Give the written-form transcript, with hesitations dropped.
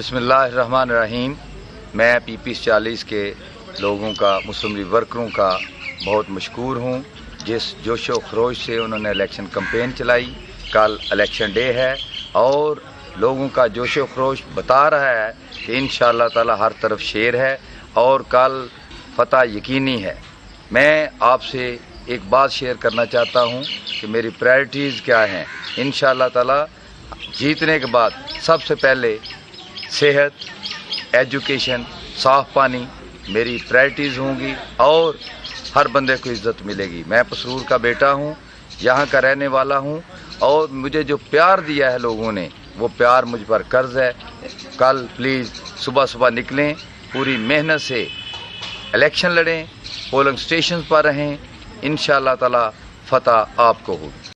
बिस्मिल्लाहिर्रहमानिर्रहीम। मैं पीपीस 40 के लोगों का, मुस्लिम लीग वर्करों का बहुत मशकूर हूँ जिस जोशो खरोश से उन्होंने इलेक्शन कैंपेन चलाई। कल इलेक्शन डे है और लोगों का जोशो खरोश बता रहा है कि इंशाअल्लाह ताला हर तरफ शेर है और कल फतह यकीनी है। मैं आपसे एक बात शेयर करना चाहता हूँ कि मेरी प्रायोरिटीज़ क्या हैं। इंशाअल्लाह ताला जीतने के बाद सबसे पहले सेहत, एजुकेशन, साफ़ पानी मेरी प्रायोरिटीज़ होंगी और हर बंदे को इज़्ज़त मिलेगी। मैं पसरूर का बेटा हूँ, यहाँ का रहने वाला हूँ और मुझे जो प्यार दिया है लोगों ने, वो प्यार मुझ पर कर्ज है। कल प्लीज़ सुबह सुबह निकलें, पूरी मेहनत से इलेक्शन लड़ें, पोलिंग स्टेशन पर रहें। इंशाअल्लाह ताला फतह आपको होगी।